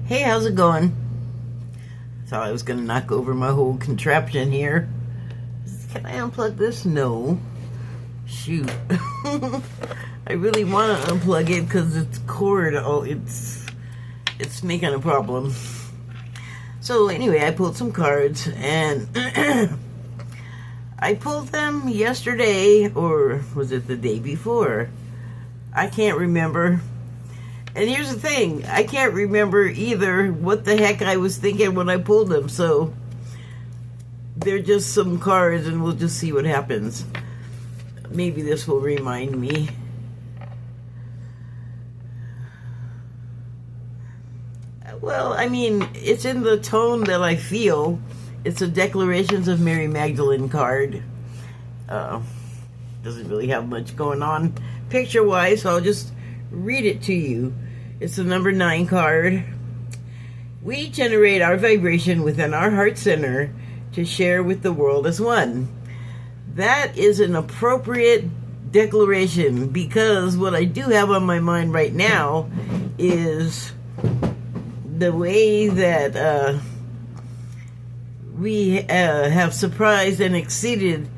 Hey, how's it going? Thought I was going to knock over my whole contraption here. Can I unplug this? No. Shoot. I really want to unplug it because it's cord. Oh, it's making a problem. So anyway, I pulled some cards and I pulled them yesterday, or was it the day before? I can't remember. And here's the thing, I can't remember either what the heck I was thinking when I pulled them, so they're just some cards and we'll just see what happens. Maybe this will remind me. Well, I mean, it's in the tone that I feel. It's a Declarations of Mary Magdalene card. Doesn't really have much going on picture-wise, so I'll just read it to you. It's the number 9 card. We generate our vibration within our heart center to share with the world as one. That is an appropriate declaration because what I do have on my mind right now is the way that we have surprised and exceeded,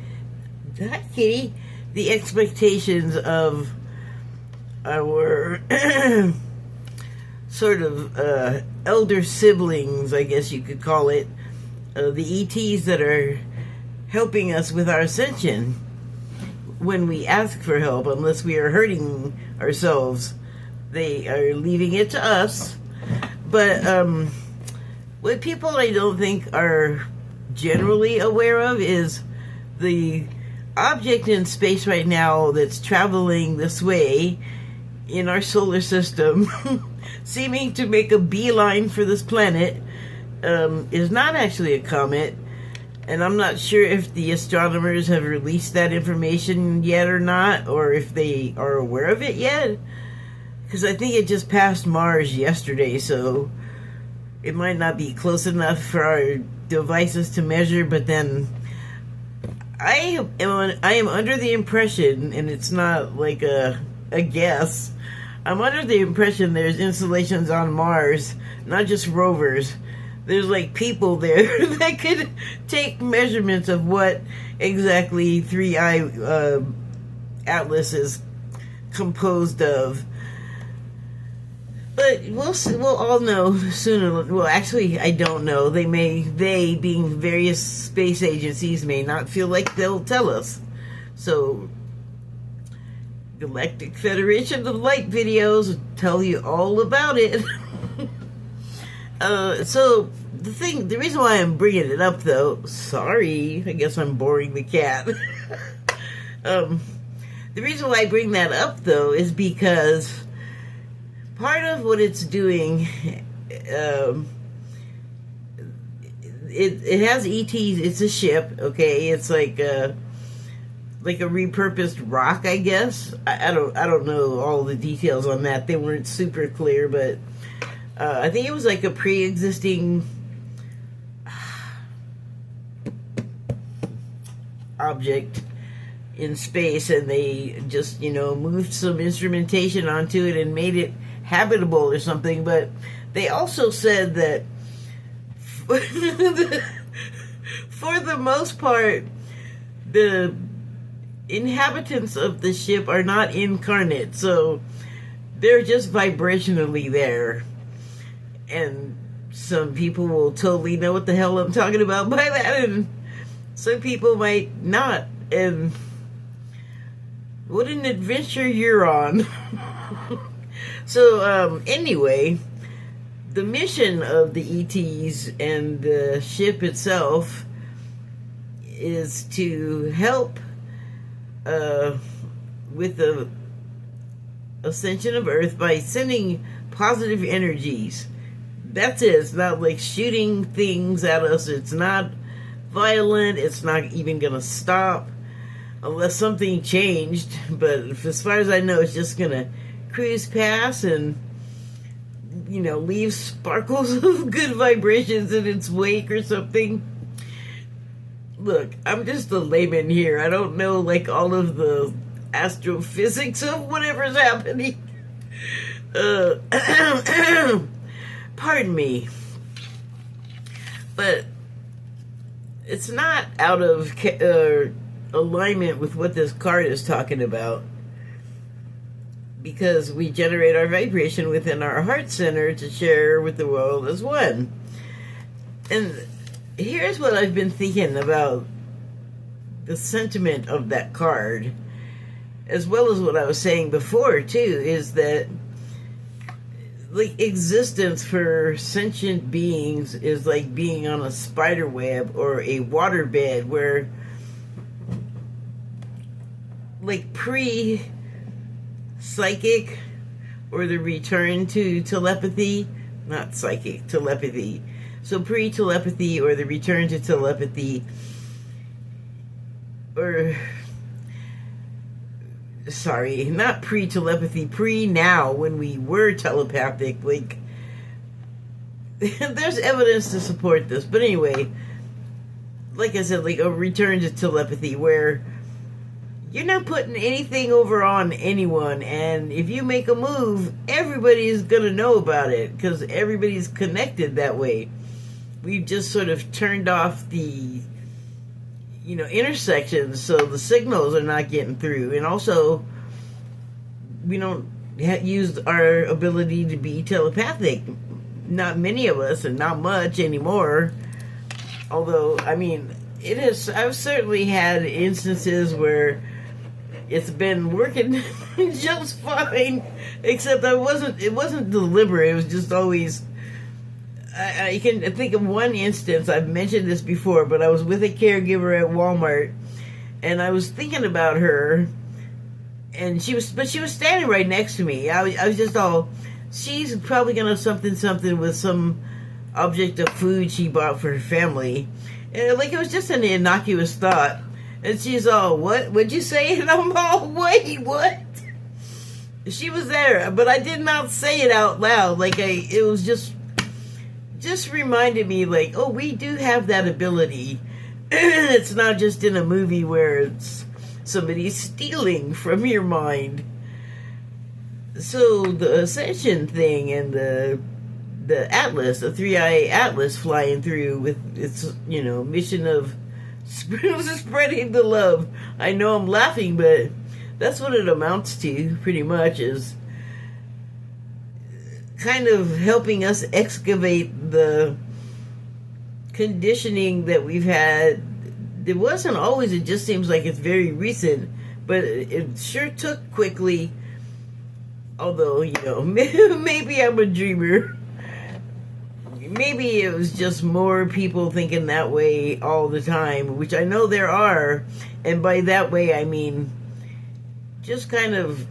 hi kitty, the expectations of our sort of elder siblings, I guess you could call it, the ETs that are helping us with our ascension when we ask for help, unless we are hurting ourselves. They are leaving it to us. But what people I don't think are generally aware of is the object in space right now that's traveling this way in our solar system, seeming to make a beeline for this planet, is not actually a comet. And I'm not sure if the astronomers have released that information yet or not, or if they are aware of it yet. Because I think it just passed Mars yesterday, so it might not be close enough for our devices to measure, but then I am under the impression, and it's not like a guess, I'm under the impression there's installations on Mars, not just rovers. There's like people there that could take measurements of what exactly 3i Atlas is composed of. But we'll all know sooner. Well, actually, I don't know. They being various space agencies, may not feel like they'll tell us. So, Galactic Federation of Light videos will tell you all about it. So the reason why I'm bringing it up, though, sorry, I guess I'm boring the cat. The reason why I bring that up, though, is because part of what it's doing, it has ETs. It's a ship, okay. It's like a repurposed rock, I guess. I don't know all the details on that. They weren't super clear, but I think it was like a pre-existing object in space, and they just, moved some instrumentation onto it and made it habitable or something. But they also said that for the most part, the inhabitants of the ship are not incarnate, so they're just vibrationally there. And some people will totally know what the hell I'm talking about by that, and some people might not. And what an adventure you're on. So anyway, the mission of the ETs and the ship itself is to help with the ascension of Earth by sending positive energies. That's it. It's not like shooting things at us. It's not violent. It's not even going to stop unless something changed. But as far as I know, it's just going to cruise past and, leave sparkles of good vibrations in its wake or something. Look, I'm just a layman here. I don't know, like, all of the astrophysics of whatever's happening. pardon me, but it's not out of alignment with what this card is talking about, because we generate our vibration within our heart center to share with the world as one. And here's what I've been thinking about the sentiment of that card, as well as what I was saying before too, is that like existence for sentient beings is like being on a spider web or a waterbed where like pre-psychic or the return to telepathy, not psychic, telepathy. So pre-telepathy or the return to telepathy, or sorry, not pre-telepathy, pre-now when we were telepathic, like there's evidence to support this. But anyway, like I said, like a return to telepathy where you're not putting anything over on anyone, and if you make a move, everybody's gonna know about it because everybody's connected that way. We've just sort of turned off the intersections, so the signals are not getting through, and also we don't use our ability to be telepathic. Not many of us, and not much anymore. Although, I mean, I've certainly had instances where it's been working just fine, except it wasn't deliberate. It was just always. I can think of one instance. I've mentioned this before, but I was with a caregiver at Walmart, and I was thinking about her, and she was standing right next to me. I was just all, she's probably gonna something with some object of food she bought for her family, and like it was just an innocuous thought, and she's all, what'd you say? And I'm all, wait, what? She was there, but I did not say it out loud. Like it was just reminded me, like, oh, we do have that ability. It's not just in a movie where it's somebody stealing from your mind. So the Ascension thing and the Atlas, the 3-eye Atlas flying through with its, mission of spreading the love. I know I'm laughing, but that's what it amounts to, pretty much, is kind of helping us excavate the conditioning that we've had. It wasn't always, it just seems like it's very recent, but it sure took quickly. Although, maybe I'm a dreamer. Maybe it was just more people thinking that way all the time, which I know there are, and by that way I mean just kind of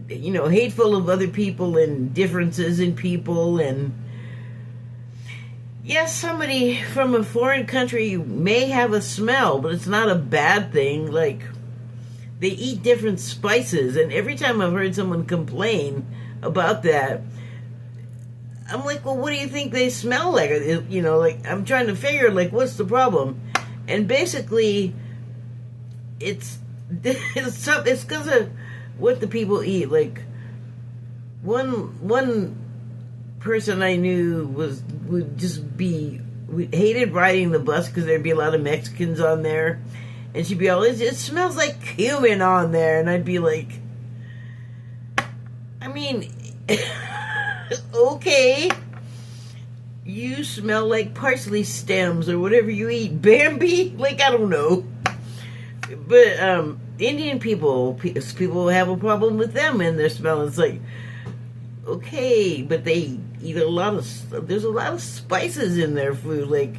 hateful of other people and differences in people. And yes, somebody from a foreign country may have a smell, but it's not a bad thing. Like, they eat different spices, and every time I've heard someone complain about that, I'm like, well, what do you think they smell like? Like, I'm trying to figure, like, what's the problem? And basically, it's because of what the people eat. Like, one person I knew hated riding the bus because there'd be a lot of Mexicans on there, and she'd be all, it smells like cumin on there, and I'd be like, I mean, okay, you smell like parsley stems or whatever you eat, Bambi, like, I don't know. But Indian people have a problem with them and their smell. It's like, okay, but they eat there's a lot of spices in their food. Like,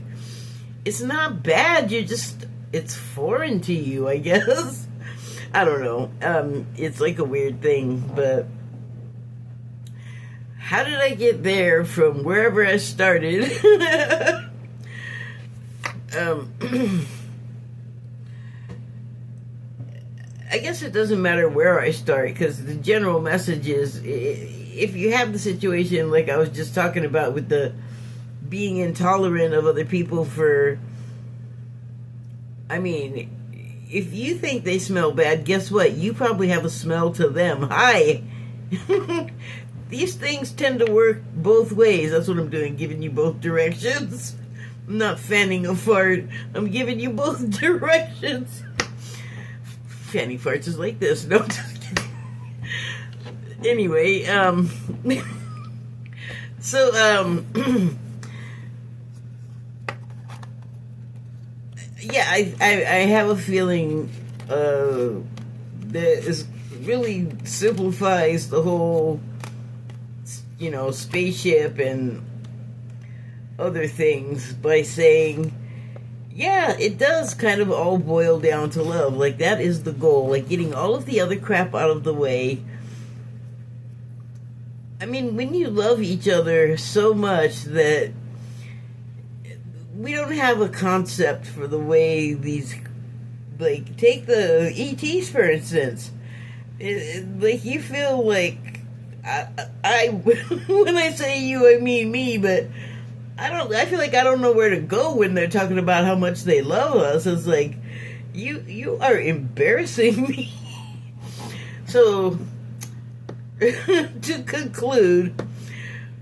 it's not bad, it's foreign to you, I guess. I don't know. It's like a weird thing, but how did I get there from wherever I started? I guess it doesn't matter where I start, because the general message is, if you have the situation like I was just talking about with the being intolerant of other people if you think they smell bad, guess what? You probably have a smell to them. Hi! these things tend to work both ways. That's what I'm doing, giving you both directions. I'm not fanning a fart. I'm giving you both directions. Fanning farts is like this. No, just kidding. Anyway, so, yeah, I have a feeling that is really simplifies the whole, spaceship and other things by saying, yeah, it does kind of all boil down to love. Like, that is the goal. Like, getting all of the other crap out of the way. I mean, when you love each other so much that we don't have a concept for the way these, like, take the ETs, for instance. Like, you feel like, I when I say you, I mean me, but I feel like I don't know where to go when they're talking about how much they love us. It's like, you are embarrassing me. So, to conclude,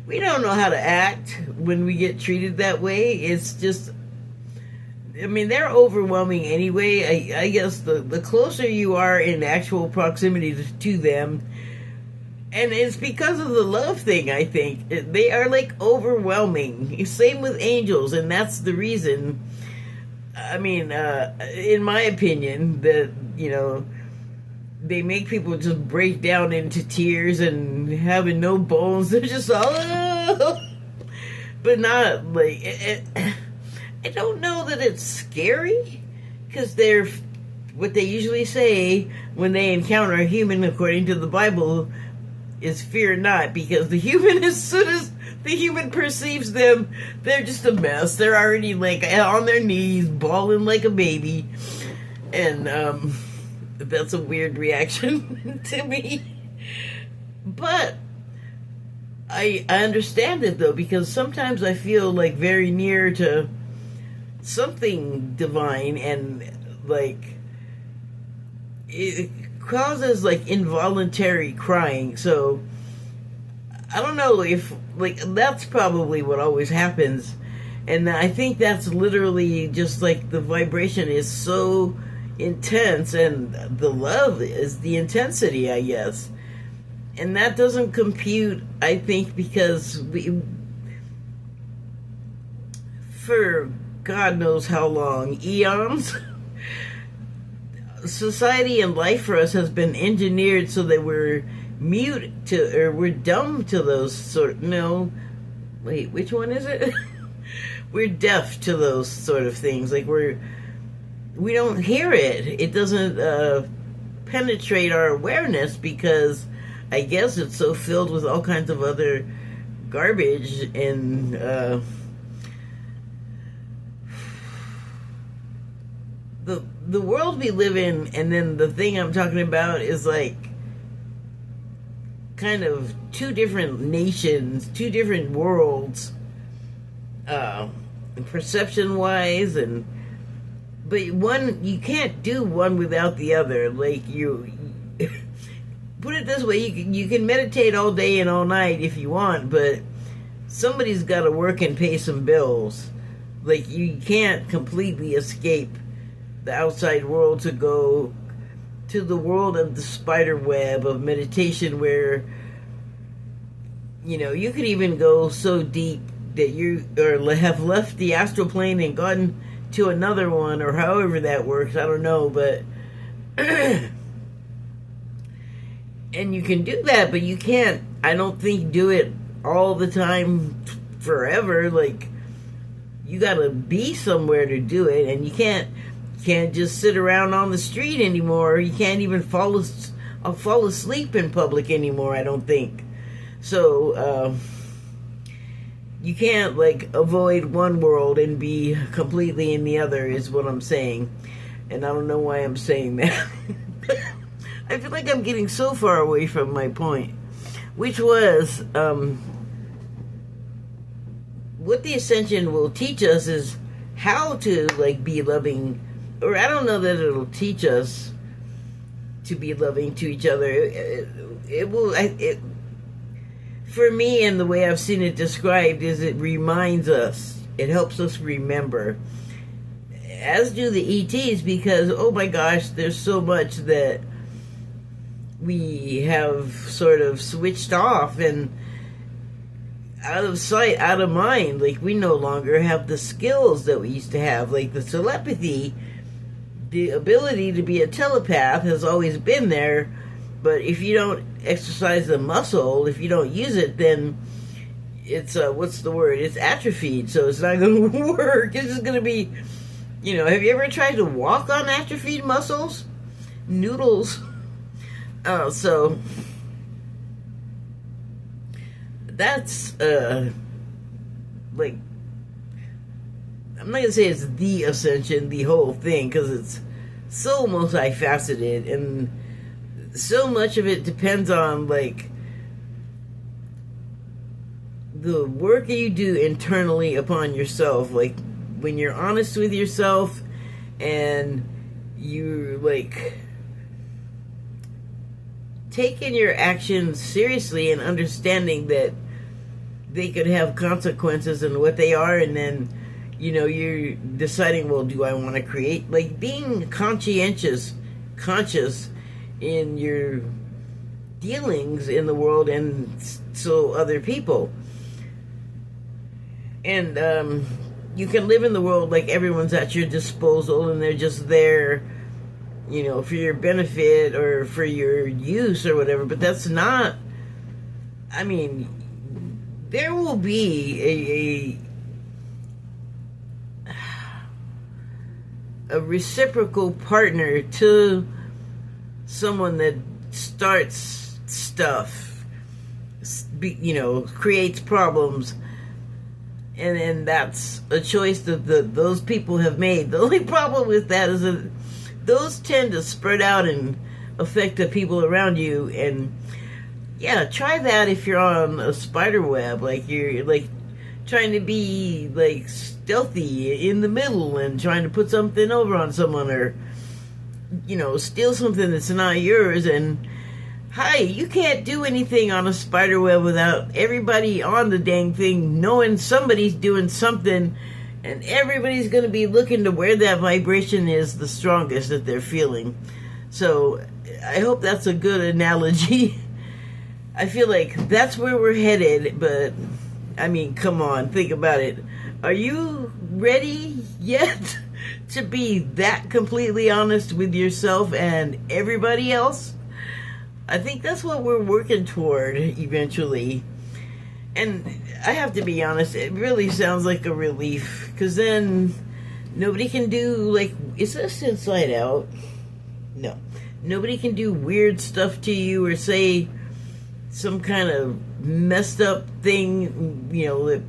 we don't know how to act when we get treated that way. It's just, I mean, they're overwhelming anyway. I guess the closer you are in actual proximity to them, and it's because of the love thing, I think. They are, like, overwhelming. Same with angels, and that's the reason, I mean, in my opinion, that, they make people just break down into tears and having no bones. They're just all, oh! But not, like, I don't know that it's scary, because they're, what they usually say when they encounter a human, according to the Bible, is fear not, because the human, as soon as the human perceives them, they're just a mess. They're already, like, on their knees, bawling like a baby, and, that's a weird reaction to me. But I understand it, though, because sometimes I feel, like, very near to something divine, and, like, it causes, like, involuntary crying. So I don't know if, like, that's probably what always happens. And I think that's literally just, like, the vibration is so intense, and the love is the intensity, I guess. And that doesn't compute, I think, because for God knows how long, eons, society and life for us has been engineered so that we're mute to, or we're dumb to those no, wait, which one is it? We're deaf to those sort of things. Like, we don't hear it. It doesn't penetrate our awareness, because I guess it's so filled with all kinds of other garbage and the world we live in. And then the thing I'm talking about is, like, kind of two different nations, two different worlds, perception wise, and but one, you can't do one without the other. Like, you put it this way, you can meditate all day and all night if you want, but somebody's got to work and pay some bills. Like, you can't completely escape the outside world to go to the world of the spider web of meditation, where you could even go so deep that you have left the astral plane and gone to another one, or however that works, I don't know, but and you can do that, but you can't, I don't think, do it all the time forever. Like, you gotta be somewhere to do it, and you can't just sit around on the street anymore. You can't even fall asleep in public anymore, I don't think. So you can't, like, avoid one world and be completely in the other, is what I'm saying. And I don't know why I'm saying that. I feel like I'm getting so far away from my point, which was, what the Ascension will teach us is how to, like, be loving, or I don't know that it'll teach us to be loving to each other. It will, for me, and the way I've seen it described, is it reminds us, it helps us remember, as do the ETs, because oh my gosh, there's so much that we have sort of switched off and out of sight, out of mind. Like, we no longer have the skills that we used to have, like the telepathy. The ability to be a telepath has always been there, but if you don't exercise the muscle, if you don't use it, then it's what's the word? It's atrophied, so it's not going to work. It's just going to be, have you ever tried to walk on atrophied muscles? Noodles. So that's like, I'm not gonna say it's the ascension, the whole thing, because it's so multifaceted, and so much of it depends on like the work that you do internally upon yourself. Like, when you're honest with yourself and you're like taking your actions seriously and understanding that they could have consequences and what they are, and then you're deciding, well, do I want to create, like, being conscious in your dealings in the world, and so other people, and you can live in the world like everyone's at your disposal and they're just there, for your benefit or for your use or whatever. But that's not, I mean, there will be a reciprocal partner to someone that starts stuff, creates problems, and then that's a choice that those people have made. The only problem with that is that those tend to spread out and affect the people around you. And yeah, try that if you're on a spider web, like you're like trying to be like stealthy in the middle and trying to put something over on someone, or steal something that's not yours. And hi, you can't do anything on a spider web without everybody on the dang thing knowing somebody's doing something, and everybody's going to be looking to where that vibration is the strongest that they're feeling. So I hope that's a good analogy. I feel like that's where we're headed, but I mean, come on, think about it. Are you ready yet to be that completely honest with yourself and everybody else? I think that's what we're working toward eventually. And I have to be honest, it really sounds like a relief, because then nobody can do, like, is this Inside Out? No. Nobody can do weird stuff to you or say some kind of messed up thing, that,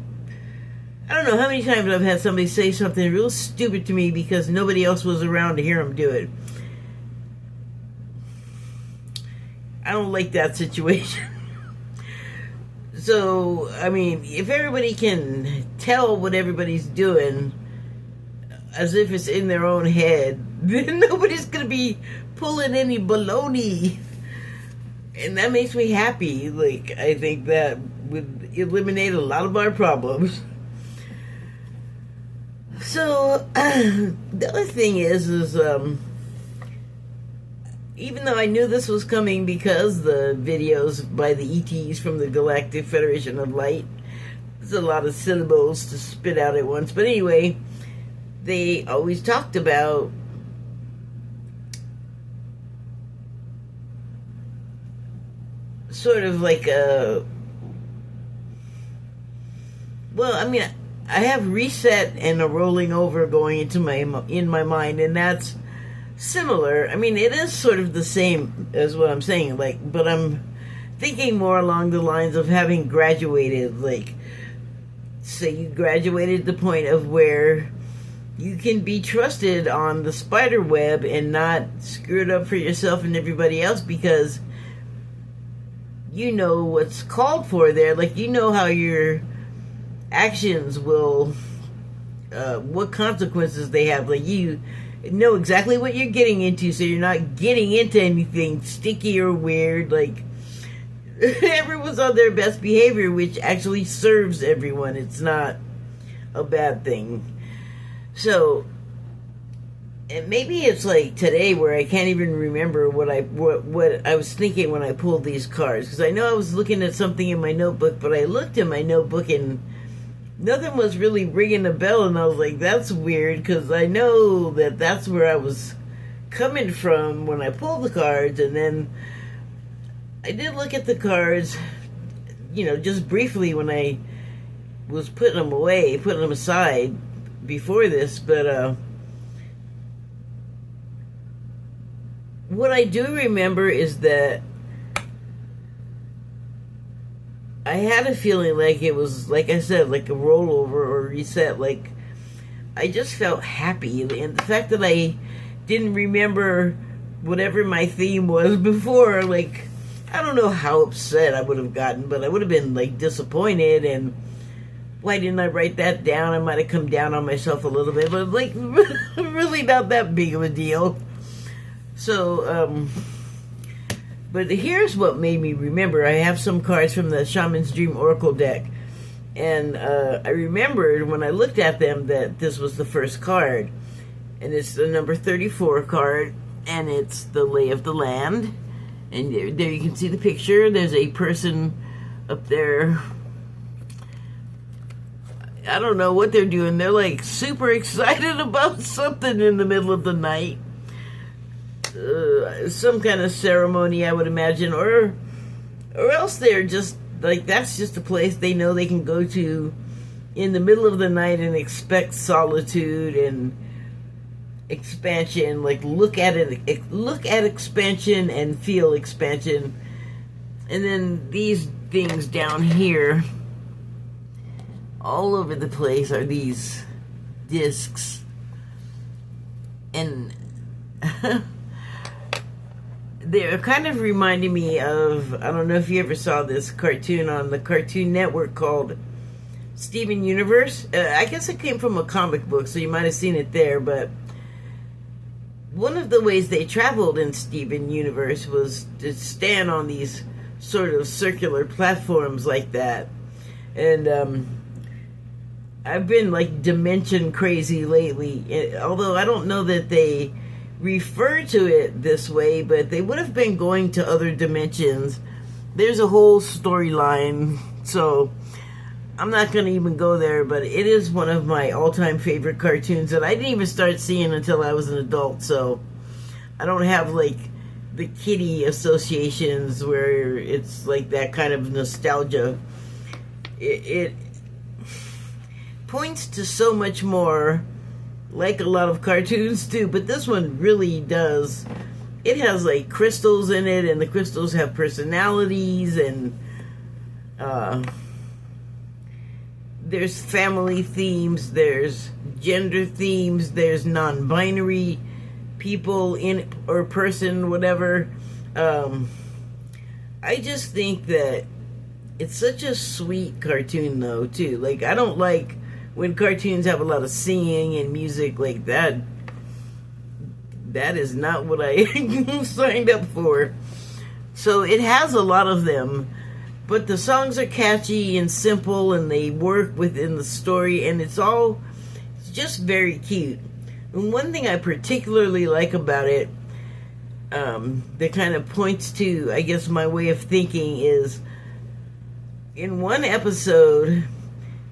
I don't know how many times I've had somebody say something real stupid to me because nobody else was around to hear them do it. I don't like that situation. So, I mean, if everybody can tell what everybody's doing as if it's in their own head, then nobody's going to be pulling any baloney. And that makes me happy. Like, I think that would eliminate a lot of our problems. So, the other thing is even though I knew this was coming because the videos by the ETs from the Galactic Federation of Light, there's a lot of syllables to spit out at once. But anyway, they always talked about sort of like a, well, I mean, I have reset and a rolling over going into in my mind, and that's similar. I mean, it is sort of the same as what I'm saying, like, but I'm thinking more along the lines of having graduated. Like, say you graduated to the point of where you can be trusted on the spider web and not screw it up for yourself and everybody else, because you know what's called for there. Like, you know how your actions will, what consequences they have. Like, you know exactly what you're getting into, so you're not getting into anything sticky or weird. Like, everyone's on their best behavior, which actually serves everyone. It's not a bad thing. So, and maybe it's like today where I can't even remember what I was thinking when I pulled these cards, because I know I was looking at something in my notebook, but I looked in my notebook and nothing was really ringing a bell, and I was like, that's weird, because I know that that's where I was coming from when I pulled the cards. And then I did look at the cards, just briefly when I was putting them aside before this, but what I do remember is that I had a feeling like it was, like I said, like a rollover or reset. Like, I just felt happy, and the fact that I didn't remember whatever my theme was before, like, I don't know how upset I would have gotten, but I would have been, like, disappointed. And why didn't I write that down? I might have come down on myself a little bit, but, like, really not that big of a deal. So, but here's what made me remember. I have some cards from the Shaman's Dream Oracle deck, and I remembered when I looked at them that this was the first card, and it's the number 34 card, and it's the Lay of the Land. And there you can see the picture. There's a person up there. I don't know what they're doing. They're like super excited about something in the middle of the night. Some kind of ceremony, I would imagine, or else they're just like, that's just a place they know they can go to in the middle of the night and expect solitude and expansion. Like, look at expansion and feel expansion. And then these things down here all over the place are these discs, and they're kind of reminding me of, I don't know if you ever saw this cartoon on the Cartoon Network called Steven Universe. I guess it came from a comic book, so you might have seen it there, but one of the ways they traveled in Steven Universe was to stand on these sort of circular platforms like that. And I've been like dimension crazy lately, although I don't know that they refer to it this way, but they would have been going to other dimensions. There's a whole storyline, so I'm not going to even go there, but it is one of my all-time favorite cartoons that I didn't even start seeing until I was an adult, so I don't have like the kiddie associations where it's like that kind of nostalgia. It points to so much more, like a lot of cartoons do, but this one really does. It has like crystals in it, and the crystals have personalities, and there's family themes, there's gender themes, there's non-binary people in or person, whatever. I just think that it's such a sweet cartoon, though, too. Like, I don't like when cartoons have a lot of singing and music like that. That is not what I signed up for. So it has a lot of them, but the songs are catchy and simple, and they work within the story, and it's just very cute. And one thing I particularly like about it, that kind of points to, I guess, my way of thinking, is in one episode,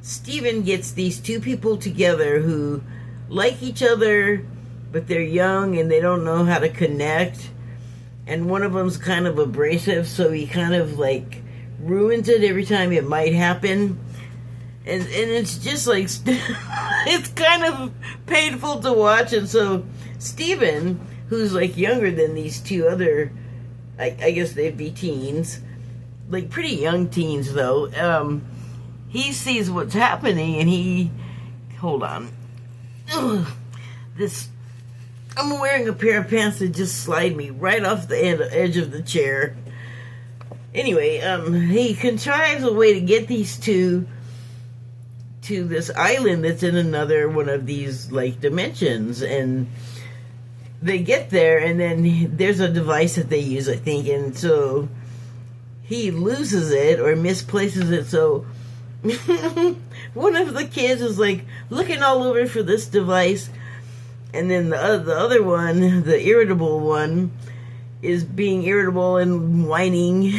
Steven gets these two people together who like each other, but they're young and they don't know how to connect. And one of them's kind of abrasive, so he kind of like ruins it every time it might happen. And it's just like, it's kind of painful to watch. And so Steven, who's like younger than these two other, I guess they'd be teens, like pretty young teens though, he sees what's happening, and he, hold on, I'm wearing a pair of pants that just slide me right off the edge of the chair. Anyway, he contrives a way to get these two to this island that's in another one of these like dimensions, and they get there, and then there's a device that they use, I think, and so he loses it or misplaces it. So one of the kids is like looking all over for this device, and then the other one, the irritable one, is being irritable and whining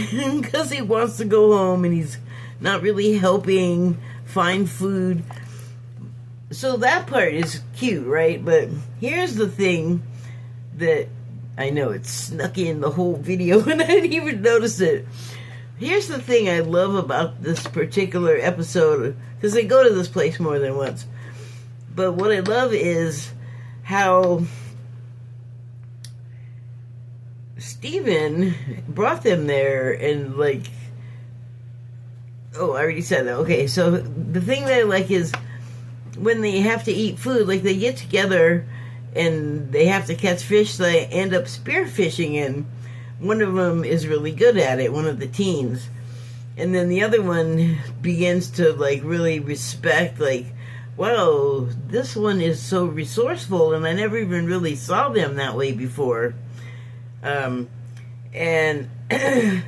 because he wants to go home and he's not really helping find food. So that part is cute, right? But here's the thing that I know it snuck in the whole video and I didn't even notice it. Here's the thing I love about this particular episode, because they go to this place more than once. But what I love is how Steven brought them there and like, oh, I already said that. Okay, so the thing that I like is when they have to eat food, like they get together and they have to catch fish, so they end up spearfishing, and one of them is really good at it, one of the teens. And then the other one begins to like really respect, like, wow, this one is so resourceful and I never even really saw them that way before. And the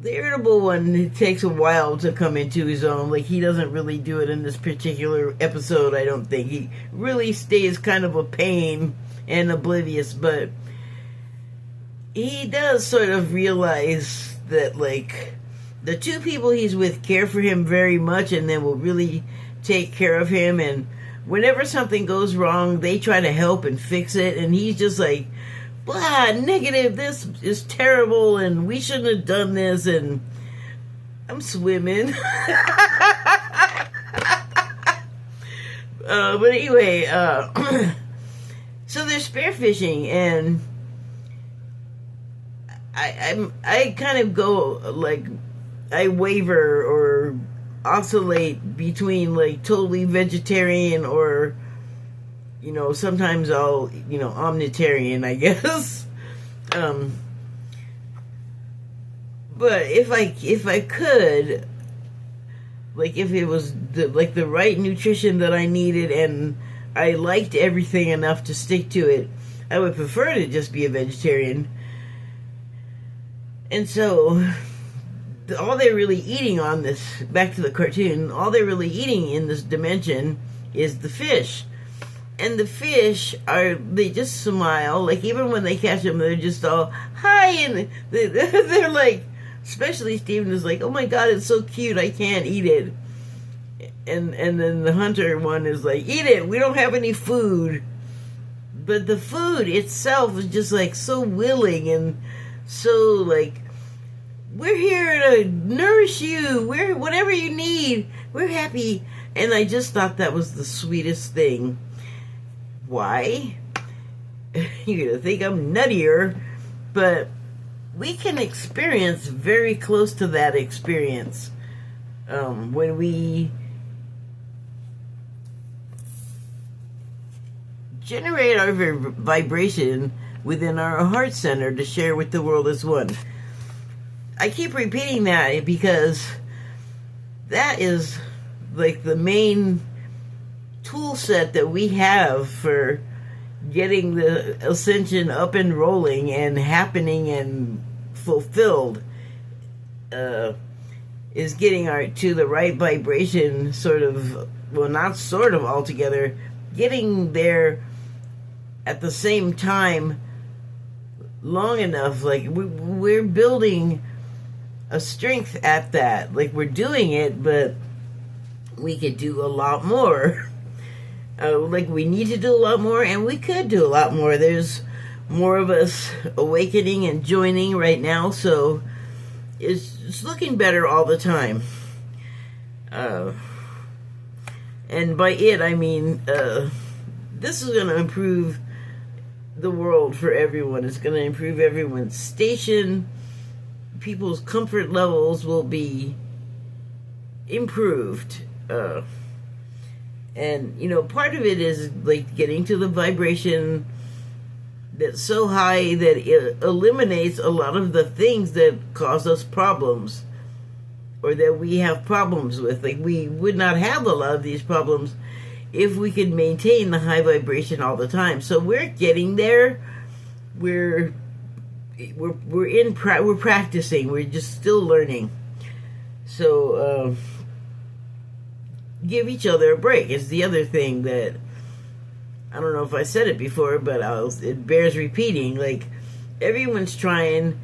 irritable one, it takes a while to come into his own. Like, he doesn't really do it in this particular episode, I don't think. He really stays kind of a pain and oblivious, but he does sort of realize that, like, the two people he's with care for him very much and then will really take care of him, and whenever something goes wrong, they try to help and fix it, and he's just like, blah, negative, this is terrible, and we shouldn't have done this, and I'm swimming. But anyway, so they're spearfishing, and I kind of go, like, I waver or oscillate between, like, totally vegetarian or, you know, sometimes I'll, you know, omnitarian, I guess. But if I could, like, if it was the right nutrition that I needed and I liked everything enough to stick to it, I would prefer to just be a vegetarian. And so all they're really eating on this, back to the cartoon, all they're really eating in this dimension is the fish. And the fish they just smile, like, even when they catch them, they're just all, hi, and they're like, especially Steven is like, oh my god, it's so cute, I can't eat it. And then the hunter one is like, eat it, we don't have any food. But the food itself is just like so willing and so like, we're here to nourish you, we're whatever you need, we're happy. And I just thought that was the sweetest thing. Why? You're gonna think I'm nuttier, but we can experience very close to that experience when we generate our vibration within our heart center to share with the world as one. I keep repeating that because that is like the main tool set that we have for getting the ascension up and rolling and happening and fulfilled, is getting to the right vibration, sort of, well, not sort of altogether, getting there at the same time long enough. Like, we're building a strength at that. Like, we're doing it, but we could do a lot more. Like, we need to do a lot more, and we could do a lot more. There's more of us awakening and joining right now, so it's looking better all the time. And by it, I mean, this is going to improve the world for everyone. It's going to improve everyone's station. People's comfort levels will be improved. And, you know, part of it is, like, getting to the vibration that's so high that it eliminates a lot of the things that cause us problems, or that we have problems with. Like, we would not have a lot of these problems if we could maintain the high vibration all the time. So we're getting there. We're we're practicing. We're just still learning. So give each other a break. It's the other thing that I don't know if I said it before, but it bears repeating. Like, everyone's trying.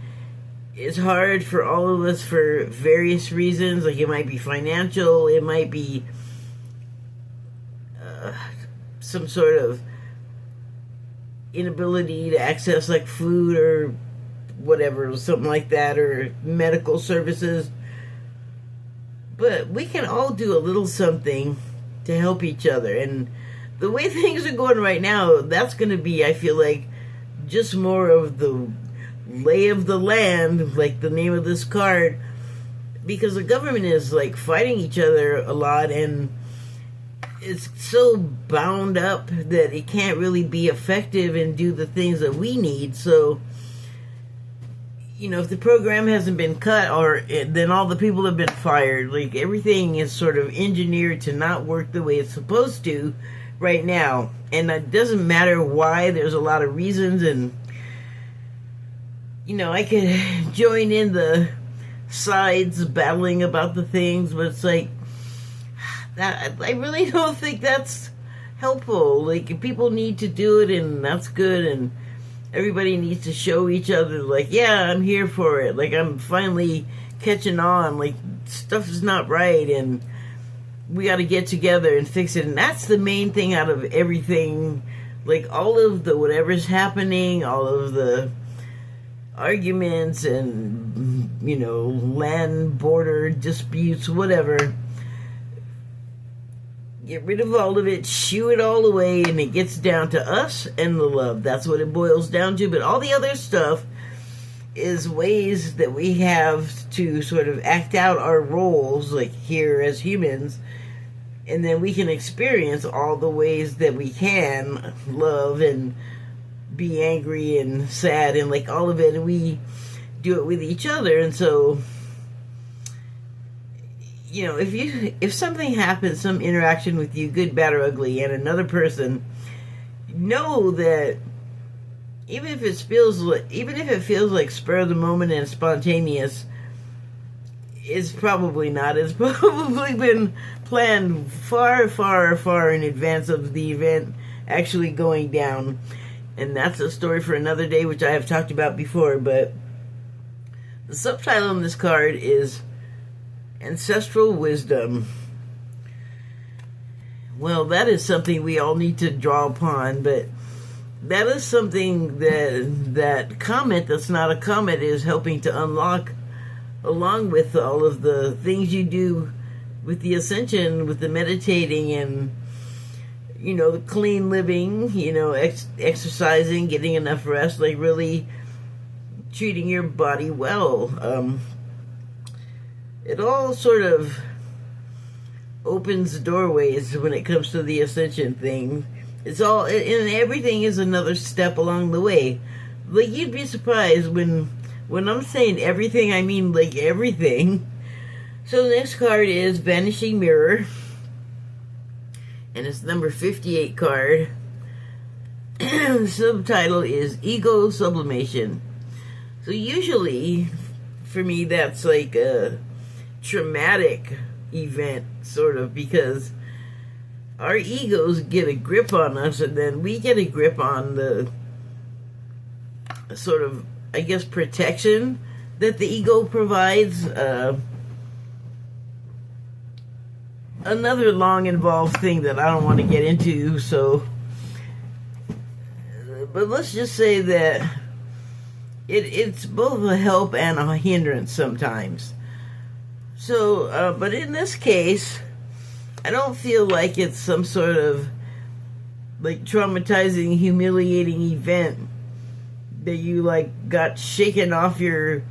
It's hard for all of us for various reasons. Like, it might be financial, it might be some sort of inability to access like food or whatever, something like that, or medical services. But we can all do a little something to help each other. And the way things are going right now, that's going to be, I feel like, just more of the lay of the land, like the name of this card, because the government is like fighting each other a lot, and it's so bound up that it can't really be effective and do the things that we need. So, you know, if the program hasn't been cut, then all the people have been fired. Like, everything is sort of engineered to not work the way it's supposed to right now. And it doesn't matter why. There's a lot of reasons, and you know, I could join in the sides battling about the things, but it's like, that I really don't think that's helpful. Like, people need to do it, and that's good, and everybody needs to show each other, like, yeah, I'm here for it. Like, I'm finally catching on. Like, stuff is not right, and we got to get together and fix it. And that's the main thing out of everything. Like, all of the whatever's happening, all of the arguments and, you know, land border disputes, whatever. Get rid of all of it, shoo it all away, and it gets down to us and the love. That's what it boils down to. But all the other stuff is ways that we have to sort of act out our roles, like here as humans, and then we can experience all the ways that we can love and be angry and sad and like all of it, and we do it with each other. And so, you know, if something happens, some interaction with you, good, bad, or ugly, and another person, know that even if it feels like spur of the moment and spontaneous, it's probably not. It's probably been planned far, far, far in advance of the event actually going down. And that's a story for another day, which I have talked about before. But the subtitle on this card is Ancestral Wisdom. Well, that is something we all need to draw upon, but that is something that comet that's not a comet is helping to unlock, along with all of the things you do with the ascension, with the meditating and, you know, the clean living, you know, exercising, getting enough rest, like really treating your body well. It all sort of opens doorways when it comes to the ascension thing. It's all, and everything is another step along the way. Like, you'd be surprised when I'm saying everything, I mean like everything. So the next card is Vanishing Mirror, and it's number 58 card. The subtitle is Ego Sublimation. So usually, for me, that's like a traumatic event, sort of, because our egos get a grip on us, and then we get a grip on the sort of, I guess, protection that the ego provides. Another long involved thing that I don't want to get into, so, but let's just say that it's both a help and a hindrance sometimes. So, but in this case, I don't feel like it's some sort of like traumatizing, humiliating event that you like got shaken off your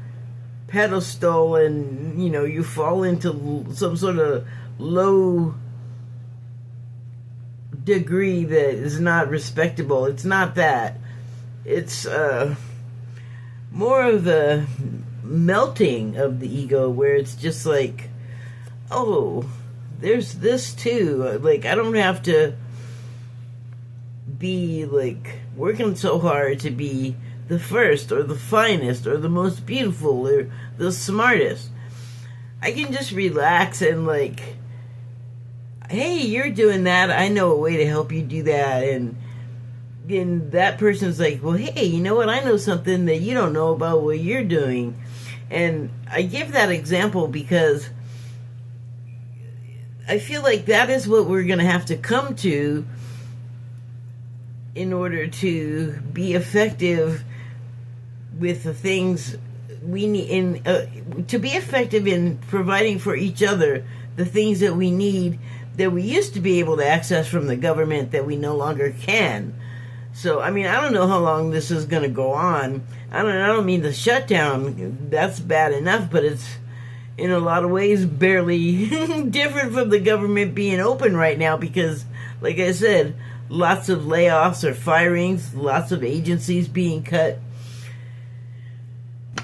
pedestal and, you know, you fall into some sort of low degree that is not respectable. It's not that. It's more of the melting of the ego, where it's just like, oh, there's this too. Like, I don't have to be like working so hard to be the first or the finest or the most beautiful or the smartest. I can just relax and like, hey, you're doing that. I know a way to help you do that. And that person's like, well, hey, you know what? I know something that you don't know about what you're doing. And I give that example because I feel like that is what we're going to have to come to in order to be effective with the things we need, to be effective in providing for each other the things that we need that we used to be able to access from the government that we no longer can. So, I mean, I don't know how long this is going to go on. I don't mean the shutdown. That's bad enough, but it's in a lot of ways barely different from the government being open right now because, like I said, lots of layoffs or firings, lots of agencies being cut.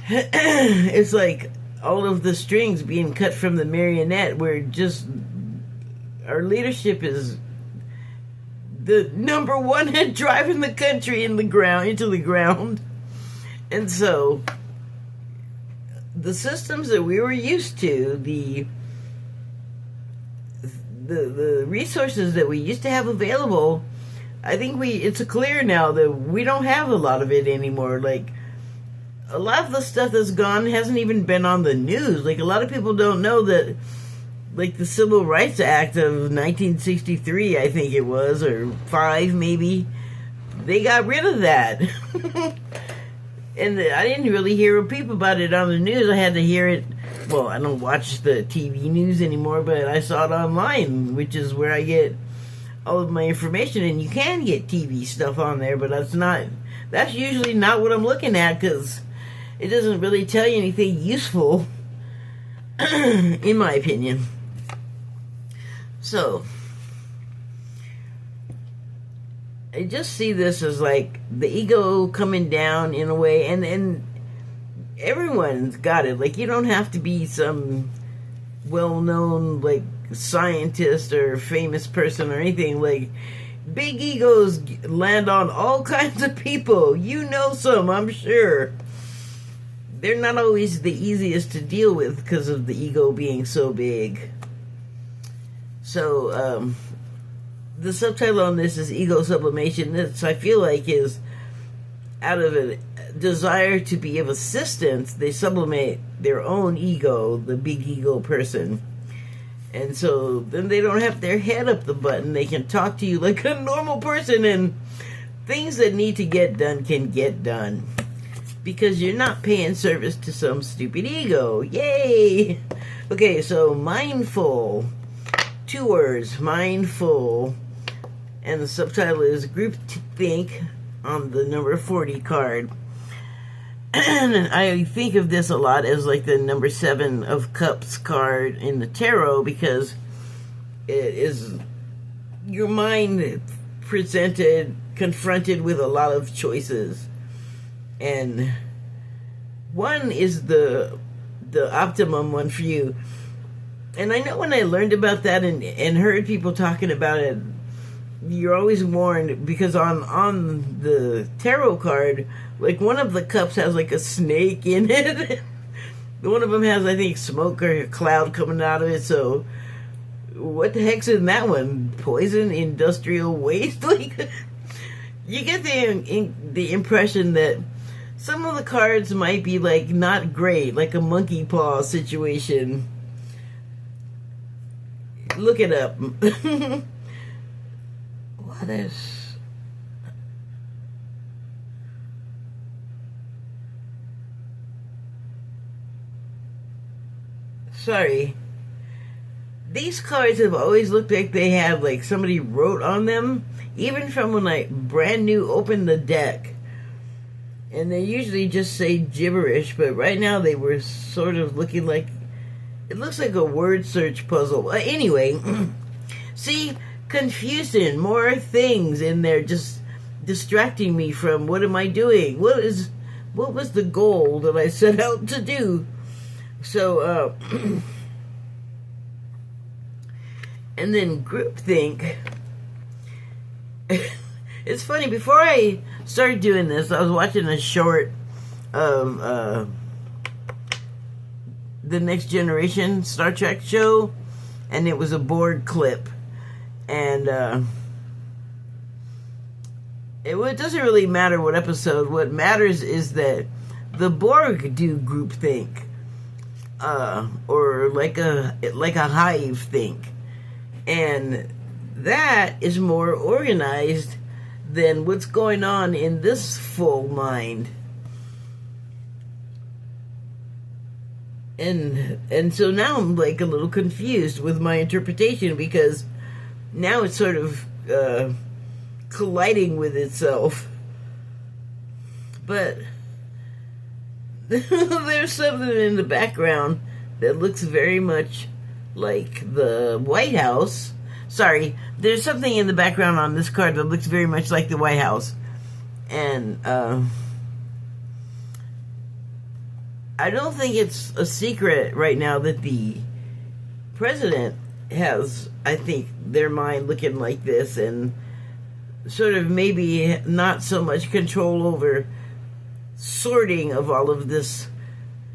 It's like all of the strings being cut from the marionette where just our leadership is the number one at driving the country into the ground. And so the systems that we were used to, the resources that we used to have available, I think it's clear now that we don't have a lot of it anymore. Like, a lot of the stuff that's gone hasn't even been on the news. Like, a lot of people don't know that, like, the Civil Rights Act of 1963, I think it was, or 5 maybe, they got rid of that. And I didn't really hear a peep about it on the news. I had to hear it. Well, I don't watch the TV news anymore, but I saw it online, which is where I get all of my information. And you can get TV stuff on there, but that's usually not what I'm looking at because it doesn't really tell you anything useful, in my opinion. So, I just see this as like the ego coming down in a way, and everyone's got it. Like, you don't have to be some well-known like scientist or famous person or anything. Like, big egos land on all kinds of people. You know some, I'm sure. They're not always the easiest to deal with because of the ego being so big. So, the subtitle on this is Ego Sublimation. This, I feel like, is out of a desire to be of assistance, they sublimate their own ego, the big ego person. And so then they don't have their head up the button. They can talk to you like a normal person, and things that need to get done can get done. Because you're not paying service to some stupid ego. Yay! Okay, so mindful. 2 words, mindful. And the subtitle is Group Think on the number 40 card. And I think of this a lot as like the number 7 of Cups card in the tarot because it is your mind confronted with a lot of choices. And one is the optimum one for you. And I know when I learned about that and heard people talking about it, you're always warned because on the tarot card, like one of the cups has like a snake in it. One of them has, I think, smoke or a cloud coming out of it. So what the heck's in that one? Poison, industrial waste? Like, you get the impression that some of the cards might be like not great, like a monkey paw situation. Look it up. What is... Sorry. These cards have always looked like they have like somebody wrote on them, even from when I brand new opened the deck. And they usually just say gibberish, but right now they were sort of looking like, it looks like a word search puzzle. Anyway, see, confusion, more things in there just distracting me from what am I doing? What was the goal that I set out to do? So, and then groupthink. It's funny, before I started doing this, I was watching a short of the Next Generation Star Trek show, and it was a Borg clip. And it doesn't really matter what episode. What matters is that the Borg do groupthink, or like a hive think, and that is more organized than what's going on in this full mind. And so now I'm like a little confused with my interpretation, because now it's sort of colliding with itself. But there's something in the background that looks very much like the White House. Sorry, there's something in the background on this card that looks very much like the White House. And I don't think it's a secret right now that the president has, I think, their mind looking like this, and sort of maybe not so much control over sorting of all of this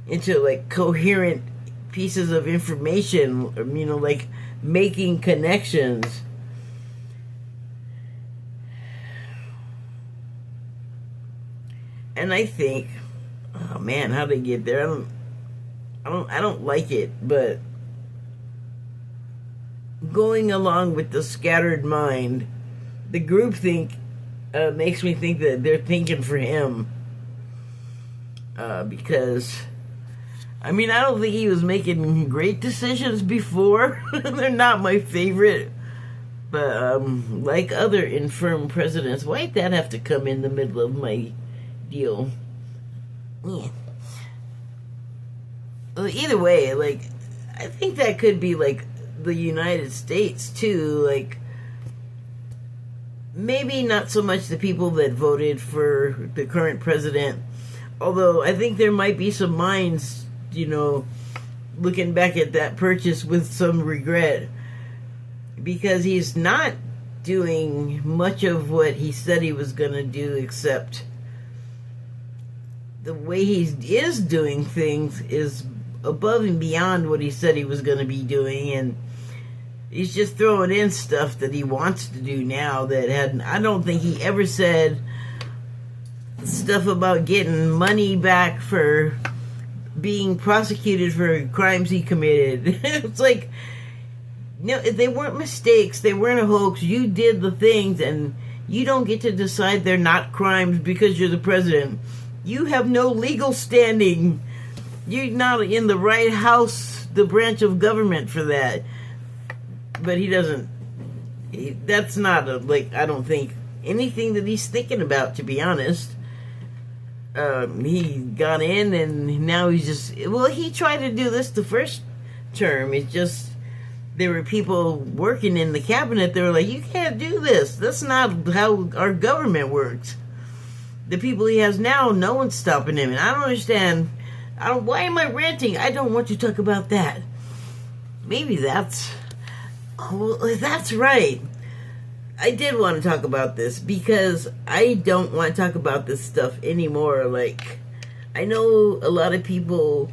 into like coherent pieces of information, you know, like making connections. And I think, oh man, how'd they get there? I don't like it, but going along with the scattered mind, the groupthink makes me think that they're thinking for him. Because, I mean, I don't think he was making great decisions before. They're not my favorite. But, like other infirm presidents, why'd that have to come in the middle of my deal? Yeah. Well, either way, like, I think that could be, like, the United States, too. Like, maybe not so much the people that voted for the current president, although I think there might be some minds, you know, looking back at that purchase with some regret, because he's not doing much of what he said he was going to do, except the way he is doing things is above and beyond what he said he was going to be doing, and he's just throwing in stuff that he wants to do now that I don't think he ever said stuff about getting money back for being prosecuted for crimes he committed. It's like, no, they weren't mistakes, they weren't a hoax. You did the things, and you don't get to decide they're not crimes because you're the president. You have no legal standing. You're not in the right house, the branch of government, for that. But he doesn't. That's not I don't think anything that he's thinking about, to be honest. He got in, and now he's just. Well, he tried to do this the first term. It's just there were people working in the cabinet that were like, "You can't do this. That's not how our government works." The people he has now, no one's stopping him, and I don't understand. Why am I ranting? I don't want to talk about that. Maybe that's. Oh, well, that's right. I did want to talk about this because I don't want to talk about this stuff anymore. Like, I know a lot of people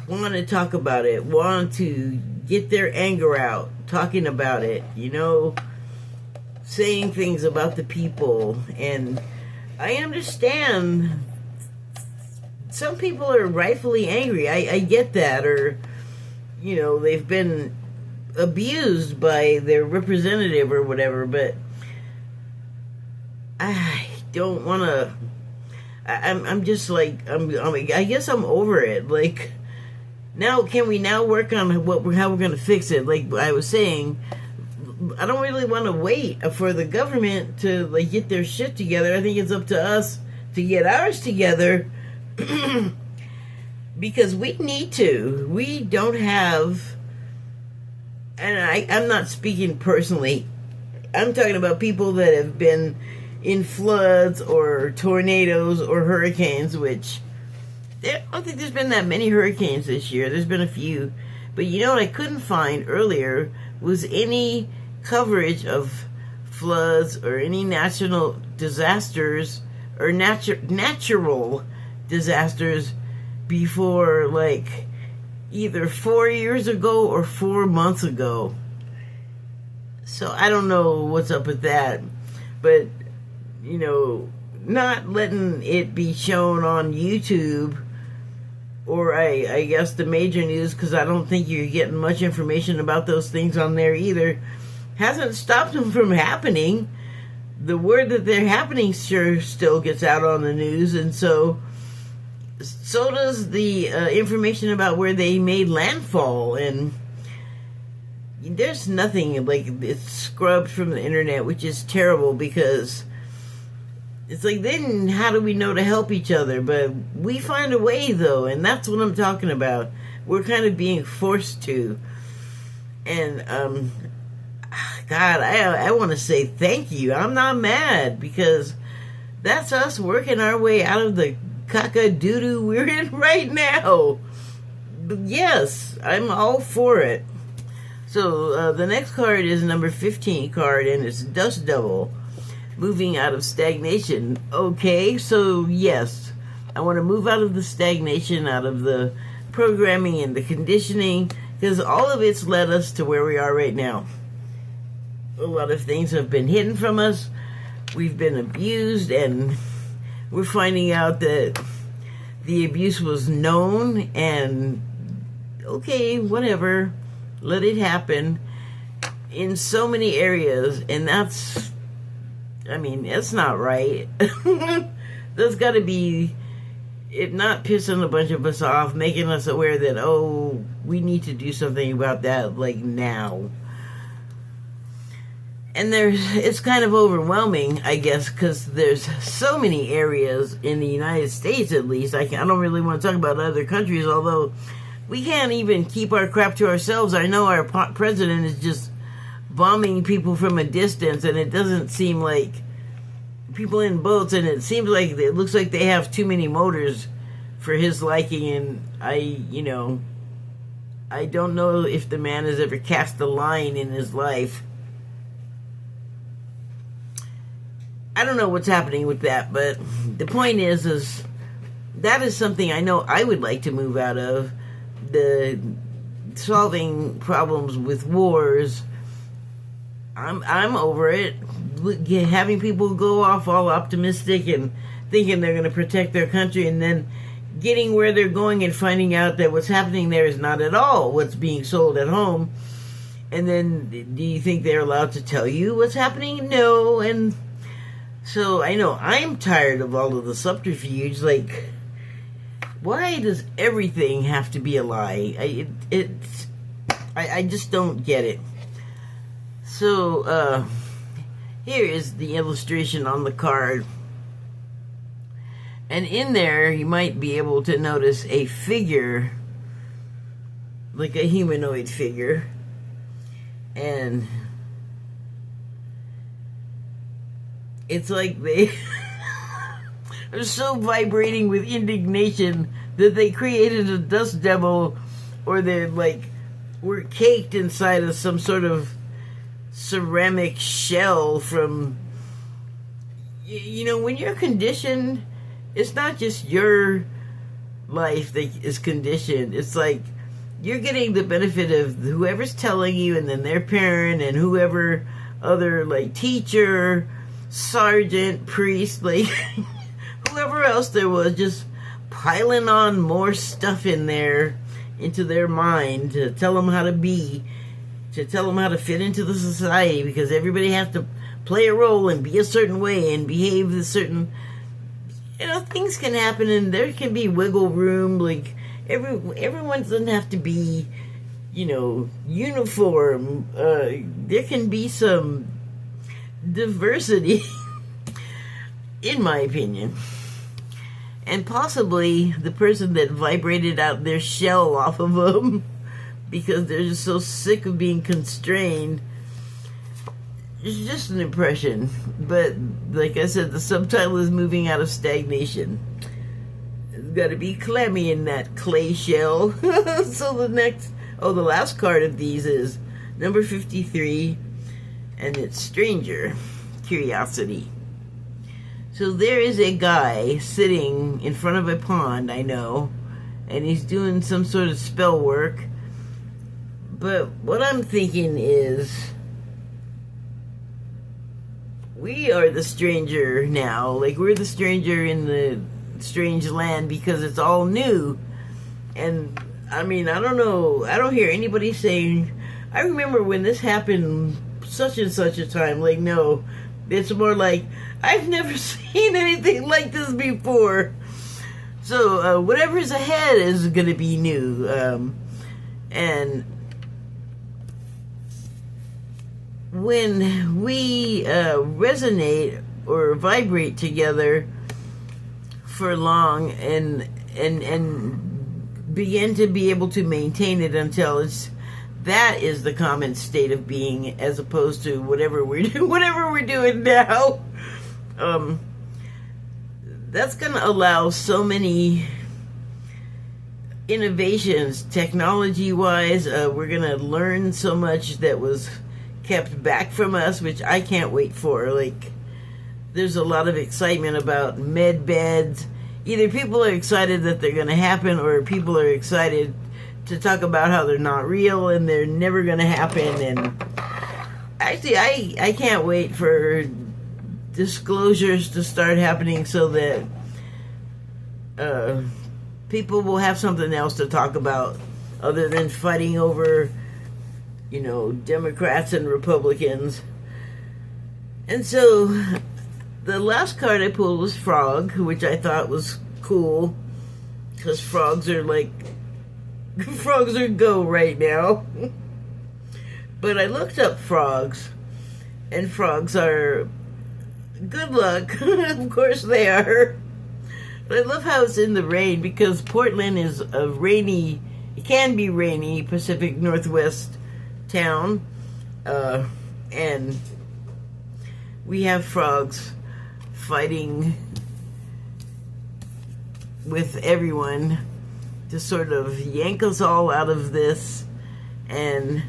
want to talk about it, want to get their anger out, talking about it, you know, saying things about the people. And I understand some people are rightfully angry. I get that. Or, you know, they've been abused by their representative or whatever, but I don't want to. I'm just like I guess I'm over it. Like, now, can we now work on how we're going to fix it? Like I was saying, I don't really want to wait for the government to like get their shit together. I think it's up to us to get ours together. Because we need to. We don't have. And I'm not speaking personally. I'm talking about people that have been in floods or tornadoes or hurricanes, which I don't think there's been that many hurricanes this year. There's been a few. But you know what I couldn't find earlier was any coverage of floods or any natural disasters or natural disasters before like either 4 years ago or 4 months ago. So I don't know what's up with that, but not letting it be shown on YouTube or I guess the major news, because I don't think you're getting much information about those things on there either, hasn't stopped them from happening. The word that they're happening sure still gets out on the news, and so does the information about where they made landfall. And there's nothing, like, it's scrubbed from the internet, which is terrible, because it's like, then how do we know to help each other? But we find a way, though, and that's what I'm talking about. We're kind of being forced to. And God, I want to say thank you. I'm not mad, because that's us working our way out of the caca-doo-doo we're in right now. But yes, I'm all for it. So the next card is number 15 card, and it's Dust Devil, moving out of stagnation. Okay, so yes, I want to move out of the stagnation, out of the programming and the conditioning, because all of it's led us to where we are right now. A lot of things have been hidden from us. We've been abused, and we're finding out that the abuse was known, and okay, whatever, let it happen in so many areas, and that's not right. There's got to be it not pissing a bunch of us off, making us aware that, oh, we need to do something about that, like, now. And it's kind of overwhelming, I guess, because there's so many areas in the United States, at least. I don't really want to talk about other countries, although we can't even keep our crap to ourselves. I know our president is just bombing people from a distance, and it doesn't seem like people in boats, and it seems like it looks like they have too many motors for his liking, and I don't know if the man has ever cast a line in his life. I don't know what's happening with that, but the point is that is something I know I would like to move out of. The solving problems with wars, I'm over it. Having people go off all optimistic and thinking they're going to protect their country, and then getting where they're going and finding out that what's happening there is not at all what's being sold at home. And then, do you think they're allowed to tell you what's happening? No. And so I know I'm tired of all of the subterfuge. Like, why does everything have to be a lie? I just don't get it. So here is the illustration on the card, and in there you might be able to notice a figure, like a humanoid figure, and it's like they are so vibrating with indignation that they created a dust devil, or they're like, we're caked inside of some sort of ceramic shell from, when you're conditioned, it's not just your life that is conditioned. It's like you're getting the benefit of whoever's telling you, and then their parent, and whoever other, like, teacher, sergeant, priest, like whoever else there was, just piling on more stuff in there into their mind to tell them how to be, to tell them how to fit into the society, because everybody has to play a role and be a certain way and behave a certain, things can happen, and there can be wiggle room. Like, everyone doesn't have to be, uniform. There can be some diversity, in my opinion. And possibly the person that vibrated out their shell off of them because they're just so sick of being constrained. It's just an impression. But like I said, the subtitle is moving out of stagnation. It's got to be clammy in that clay shell. So the last card of these is number 53. and it's Stranger Curiosity. So there is a guy sitting in front of a pond, I know, and he's doing some sort of spell work. But what I'm thinking is, we are the stranger now. Like, we're the stranger in the strange land because it's all new. And, I mean, I don't know. I don't hear anybody saying, I remember when this happened such and such a time. Like, no. It's more like, I've never seen anything like this before. So, whatever's ahead is going to be new. And when we resonate or vibrate together for long and begin to be able to maintain it until that is the common state of being, as opposed to whatever we're doing now. That's going to allow so many innovations technology-wise. We're going to learn so much that was kept back from us, which I can't wait for. Like, there's a lot of excitement about med beds. Either people are excited that they're going to happen, or people are excited to talk about how they're not real and they're never going to happen. And actually, I can't wait for disclosures to start happening so that people will have something else to talk about other than fighting over, you know, Democrats and Republicans. And so the last card I pulled was Frog, which I thought was cool because frogs are go right now. But I looked up frogs, and frogs are good luck. Of course they are. But I love how it's in the rain, because Portland is a rainy, it can be rainy, Pacific Northwest town, and we have frogs fighting with everyone to sort of yank us all out of this and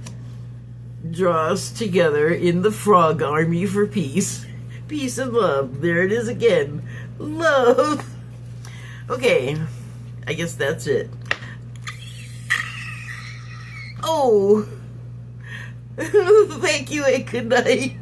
draw us together in the frog army for peace. Peace and love. There it is again. Love. Okay, I guess that's it. Oh. Thank you and good night.